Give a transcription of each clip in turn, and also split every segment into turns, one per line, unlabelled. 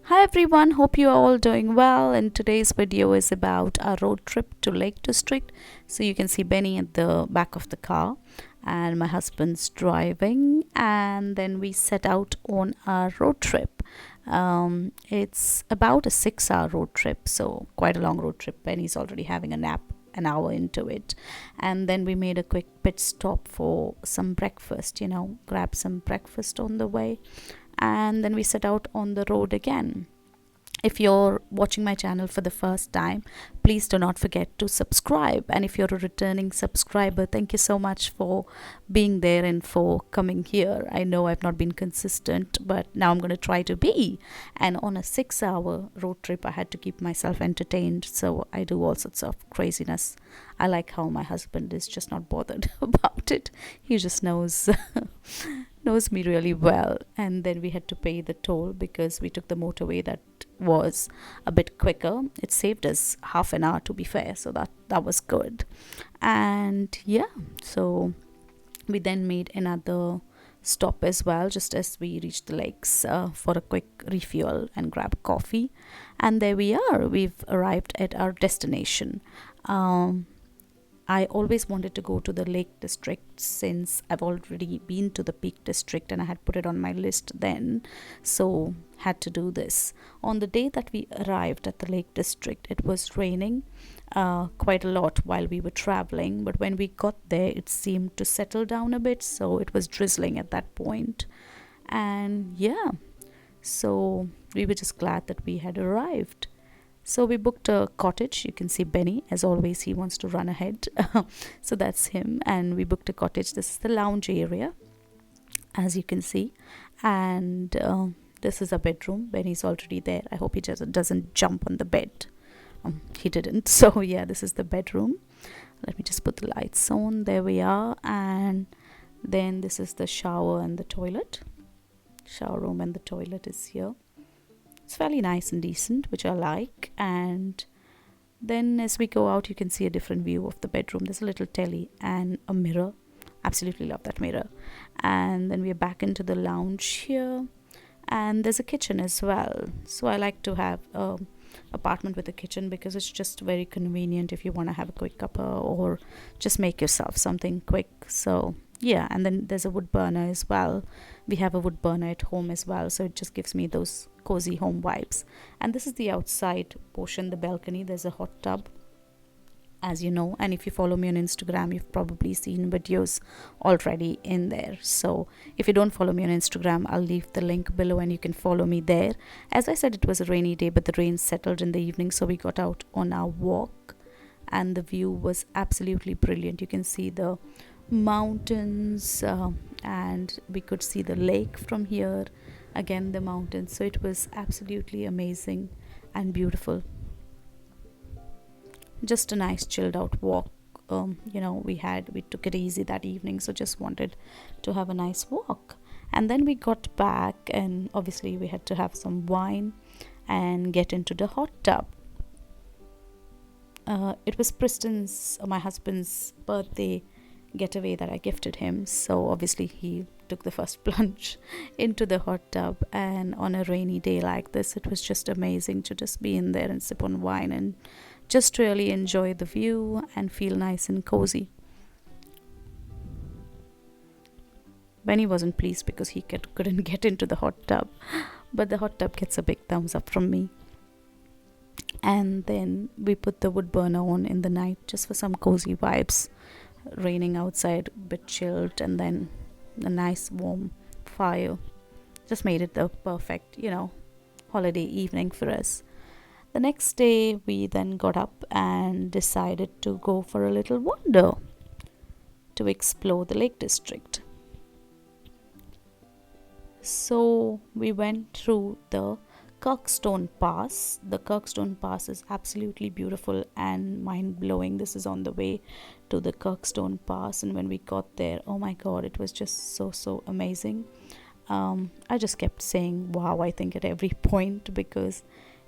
Hi everyone, hope you are all doing well. And today's video is about our road trip to Lake District. So you can see Benny at the back of the car and my husband's driving, and then we set out on our road trip. It's about a 6 hour road trip, so quite a long road trip. Benny's already having a nap an hour into it, and then we made a quick pit stop for some breakfast, grab some breakfast on the way, and then we set out on the road again. If you're watching my channel for the first time, please do not forget to subscribe. And if you're a returning subscriber, thank you so much for being there and for coming here. I know I've not been consistent, but now I'm going to try to be. And on a 6 hour road trip, I had to keep myself entertained. So I do all sorts of craziness. I like how my husband is just not bothered about it. He just knows me really well. And then we had to pay the toll because we took the motorway that was a bit quicker. It saved us half an hour, to be fair, so that was good. And yeah, so we then made another stop as well, just as we reached the lakes, for a quick refuel and grab coffee. And there we are, we've arrived at our destination. I always wanted to go to the Lake District since I've already been to the Peak District and I had put it on my list then, so had to do this. On the day that we arrived at the Lake District, it was raining quite a lot while we were traveling, but when we got there, it seemed to settle down a bit, so it was drizzling at that point. And yeah, so we were just glad that we had arrived. So we booked a cottage. You can see Benny, as always, he wants to run ahead. So that's him. And we booked a cottage. This is the lounge area, as you can see. And this is a bedroom. Benny's already there. I hope he doesn't jump on the bed. He didn't. So yeah, this is the bedroom. Let me just put the lights on. There we are. And then this is the shower and the toilet. Shower room and the toilet is here. It's fairly nice and decent, which I like. And then as we go out, you can see a different view of the bedroom. There's a little telly and a mirror. Absolutely love that mirror. And then we're back into the lounge here. And there's a kitchen as well. So I like to have an apartment with a kitchen because it's just very convenient if you want to have a quick cuppa or just make yourself something quick. So yeah, and then there's a wood burner as well. We have a wood burner at home as well, so it just gives me those cozy home vibes. And this is the outside portion, the balcony. There's a hot tub, as you know, and if you follow me on Instagram, you've probably seen videos already in there. So if you don't follow me on Instagram, I'll leave the link below and you can follow me there. As I said, it was a rainy day, but the rain settled in the evening, so we got out on our walk and the view was absolutely brilliant. You can see the mountains, and we could see the lake from here, again the mountains. So it was absolutely amazing and beautiful. Just a nice chilled out walk. We took it easy that evening, so just wanted to have a nice walk. And then we got back, and obviously we had to have some wine and get into the hot tub. It was my husband's birthday getaway that I gifted him, so obviously he took the first plunge into the hot tub. And on a rainy day like this, it was just amazing to just be in there and sip on wine and just really enjoy the view and feel nice and cozy. Benny wasn't pleased because he couldn't get into the hot tub, but the hot tub gets a big thumbs up from me. And then we put the wood burner on in the night just for some cozy vibes. Raining outside, a bit chilled, and then a nice warm fire just made it the perfect holiday evening for us. The next day we then got up and decided to go for a little wander to explore the Lake District. So we went through the Kirkstone Pass. The Kirkstone Pass is absolutely beautiful and mind-blowing. This is on the way to the Kirkstone Pass, and when we got there, oh my god, it was just so amazing. I just kept saying wow, I think, at every point because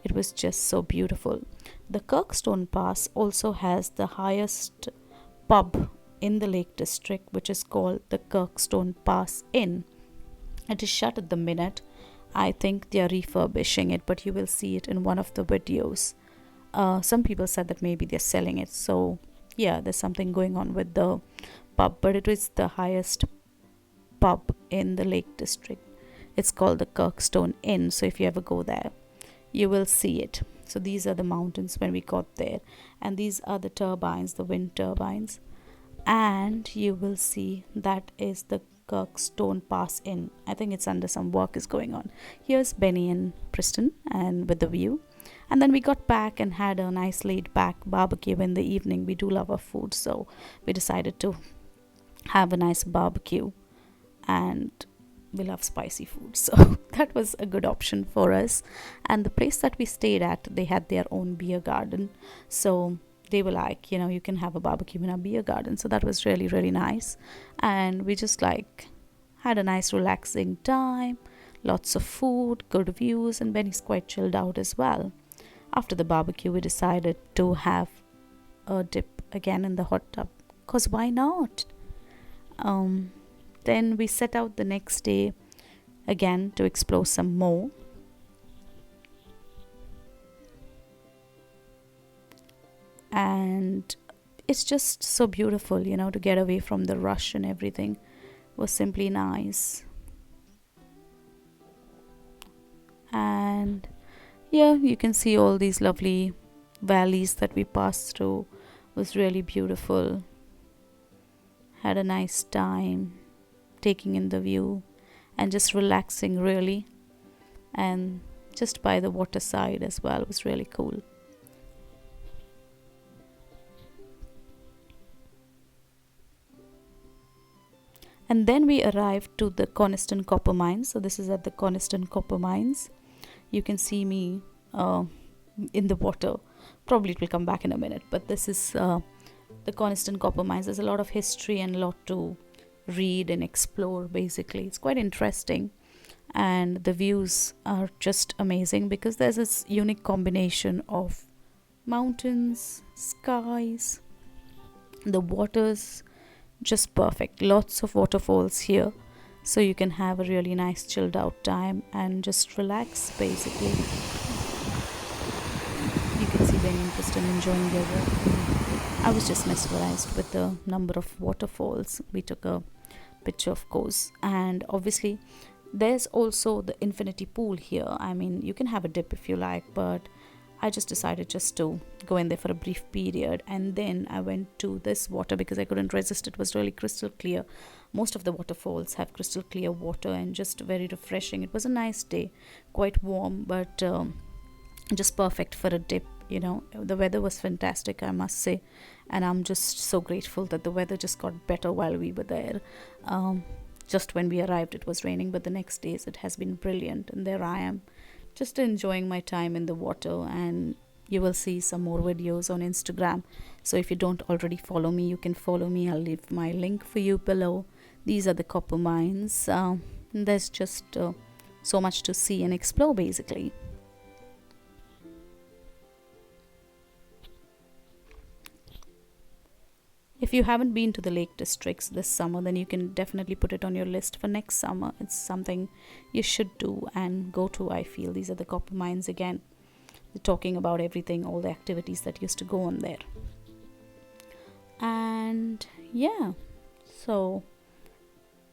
it was just so beautiful. The Kirkstone Pass also has the highest pub in the Lake District, which is called the Kirkstone Pass Inn. It is shut at the minute I think they are refurbishing it, but you will see it in one of the videos. Some people said that maybe they're selling it. So yeah, there's something going on with the pub, but it is the highest pub in the Lake District. It's called the Kirkstone Inn. So if you ever go there, you will see it. So these are the mountains when we got there, and these are the turbines, the wind turbines. And you will see that is the Kirkstone Pass Inn. I think it's under some work is going on. Here's Benny and Preston and with the view. And then we got back and had a nice laid back barbecue in the evening. We do love our food, so we decided to have a nice barbecue, and we love spicy food, so that was a good option for us. And the place that we stayed at, they had their own beer garden, so they were like, you can have a barbecue in a beer garden. So that was really, really nice. And we just like had a nice relaxing time, lots of food, good views, and Benny's quite chilled out as well. After the barbecue, we decided to have a dip again in the hot tub, because why not? Then we set out the next day again to explore some more. And it's just so beautiful, to get away from the rush, and everything was simply nice. And yeah, you can see all these lovely valleys that we passed through. It was really beautiful. Had a nice time taking in the view and just relaxing, really. And just by the water side as well, it was really cool. And then we arrived to the Coniston Copper Mines. So this is at the Coniston Copper Mines. You can see me in the water. Probably it will come back in a minute, but this is the Coniston Copper Mines. There's a lot of history and a lot to read and explore. Basically, it's quite interesting, and the views are just amazing because there's this unique combination of mountains, skies, the waters, just perfect. Lots of waterfalls here, so you can have a really nice chilled out time and just relax. Basically, you can see Benny and Kristen enjoying their walk. I was just mesmerized with the number of waterfalls. We took a picture, of course, and obviously there's also the infinity pool here. I mean, you can have a dip if you like, but I just decided just to go in there for a brief period, and then I went to this water because I couldn't resist. It was really crystal clear. Most of the waterfalls have crystal clear water and just very refreshing. It was a nice day, quite warm, but just perfect for a dip. The weather was fantastic, I must say, and I'm just so grateful that the weather just got better while we were there. Just when we arrived it was raining, but the next days it has been brilliant, and there I am just enjoying my time in the water. And you will see some more videos on Instagram, so if you don't already follow me, you can follow me. I'll leave my link for you below. These are the copper mines. There's just so much to see and explore, basically. If you haven't been to the Lake Districts this summer, then you can definitely put it on your list for next summer. It's something you should do and go to, I feel. These are the copper mines again. They're talking about everything, all the activities that used to go on there. And yeah, so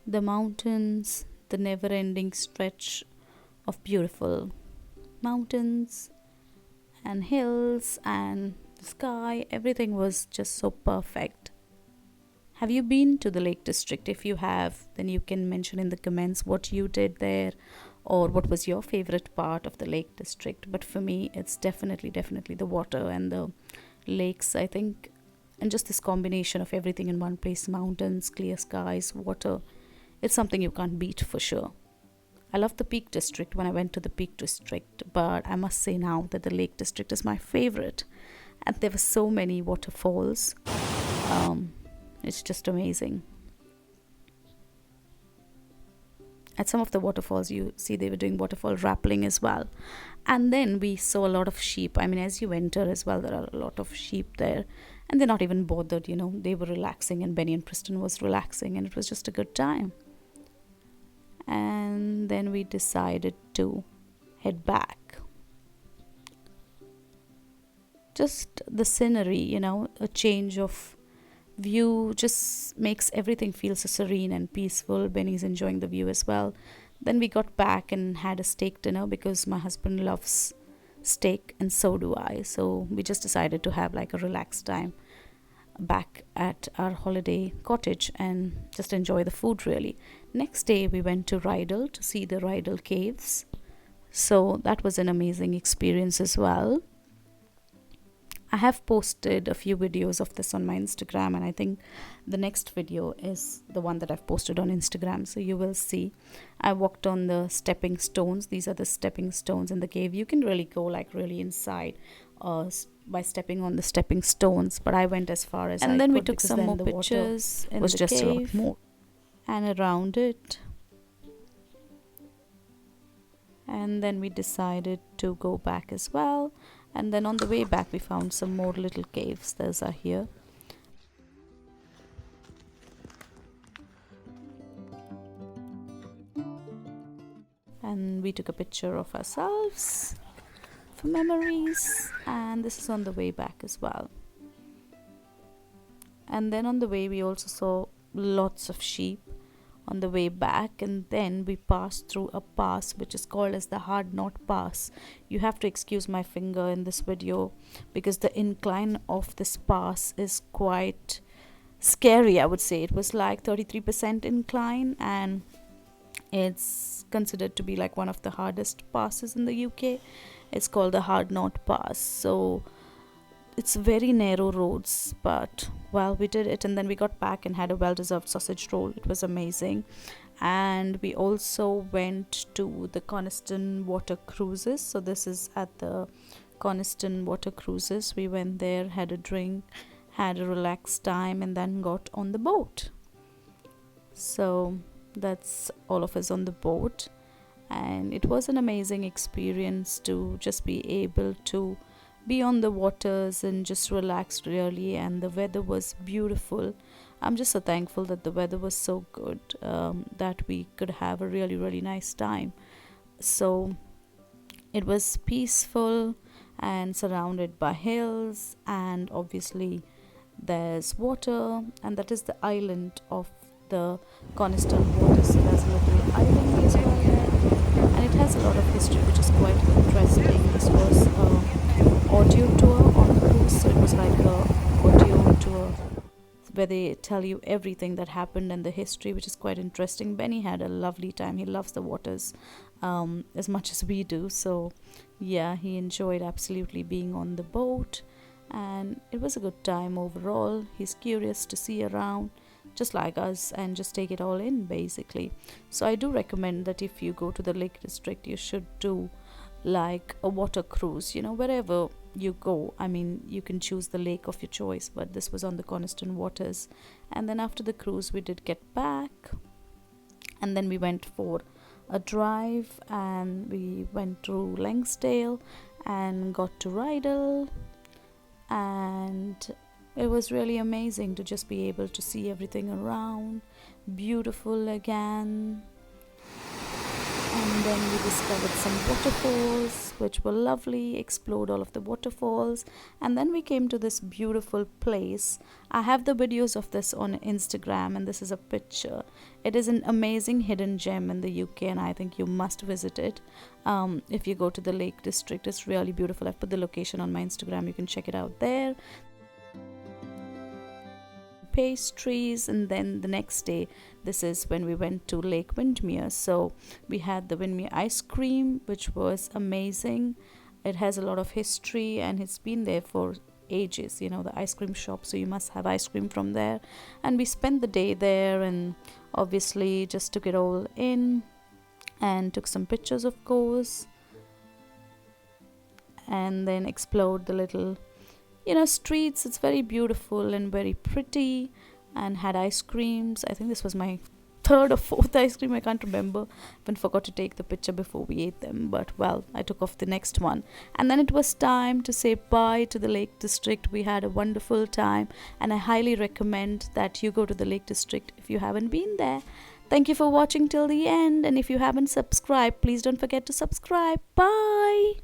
the mountains, the never-ending stretch of beautiful mountains and hills and the sky, everything was just so perfect. Have you been to the Lake District? If you have, then you can mention in the comments what you did there, or what was your favorite part of the Lake District. But for me, it's definitely the water and the lakes, I think, and just this combination of everything in one place: mountains, clear skies, water. It's something you can't beat for sure. I loved the Peak District when I went to the Peak District, but I must say now that the Lake District is my favorite, and there were so many waterfalls. It's just amazing. At some of the waterfalls, you see they were doing waterfall rappelling as well. And then we saw a lot of sheep. I mean, as you enter as well, there are a lot of sheep there, and they're not even bothered. They were relaxing, and Benny and Preston was relaxing, and it was just a good time. and then we decided to head back. Just the scenery, a change of view just makes everything feel so serene and peaceful. Benny's enjoying the view as well. Then we got back and had a steak dinner because my husband loves steak and so do I. So we just decided to have like a relaxed time back at our holiday cottage and just enjoy the food really. Next day we went to Rydal to see the Rydal caves. So that was an amazing experience as well. I have posted a few videos of this on my Instagram, and I think the next video is the one that I've posted on Instagram, so you will see. I walked on the stepping stones. These are the stepping stones in the cave. You can really go like really inside by stepping on the stepping stones, but I went as far as I could. And then we took some more pictures in the cave. Was just a lot more. And around it. And then we decided to go back as well. And then on the way back we found some more little caves. Those are here. And we took a picture of ourselves for memories, and this is on the way back as well. And then on the way we also saw lots of sheep on the way back, and then we passed through a pass which is called as the Hard Knot Pass. You have to excuse my finger in this video because the incline of this pass is quite scary, I would say. It was like 33% incline, and it's considered to be like one of the hardest passes in the UK. It's called the Hard Knot Pass. So it's very narrow roads, but well, we did it, and then we got back and had a well-deserved sausage roll. It was amazing. And we also went to the Coniston water cruises. So this is at the Coniston water cruises. We went there, had a drink, had a relaxed time, and then got on the boat. So that's all of us on the boat, and it was an amazing experience to just be able to be on the waters and just relax really. And the weather was beautiful. I'm just so thankful that the weather was so good, that we could have a really, really nice time. So it was peaceful and surrounded by hills, and obviously there's water, and that is the island of the Coniston Waters. So there's a little island as well there, and it has a lot of history which is quite interesting. This was audio tour on the cruise, so it was like a audio tour where they tell you everything that happened and the history, which is quite interesting. Benny had a lovely time. He loves the waters as much as we do, so yeah, he enjoyed absolutely being on the boat, and it was a good time overall. He's curious to see around just like us and just take it all in basically. So I do recommend that if you go to the Lake District, you should do like a water cruise, wherever you go. I mean, you can choose the lake of your choice, but this was on the Coniston Waters. And then after the cruise we did get back, and then we went for a drive, and we went through Langsdale and got to Rydal, and it was really amazing to just be able to see everything around. Beautiful again. And then we discovered some waterfalls which were lovely, explored all of the waterfalls, and then we came to this beautiful place. I have the videos of this on Instagram, and this is a picture. It is an amazing hidden gem in the UK, and I think you must visit it. If you go to the Lake District, it's really beautiful. I've put the location on my Instagram. You can check it out there. Pastries, and then the next day, this is when we went to Lake Windermere. So we had the Windermere ice cream, which was amazing. It has a lot of history and it's been there for ages, the ice cream shop, so you must have ice cream from there. And we spent the day there and obviously just took it all in and took some pictures, of course, and then explored the little streets. It's very beautiful and very pretty, and had ice creams. I think this was my third or fourth ice cream, I can't remember. Even forgot to take the picture before we ate them, but well, I took off the next one. And then it was time to say bye to the Lake District. We had a wonderful time, and I highly recommend that you go to the Lake District if you haven't been there. Thank you for watching till the end, and if you haven't subscribed, please don't forget to subscribe. Bye.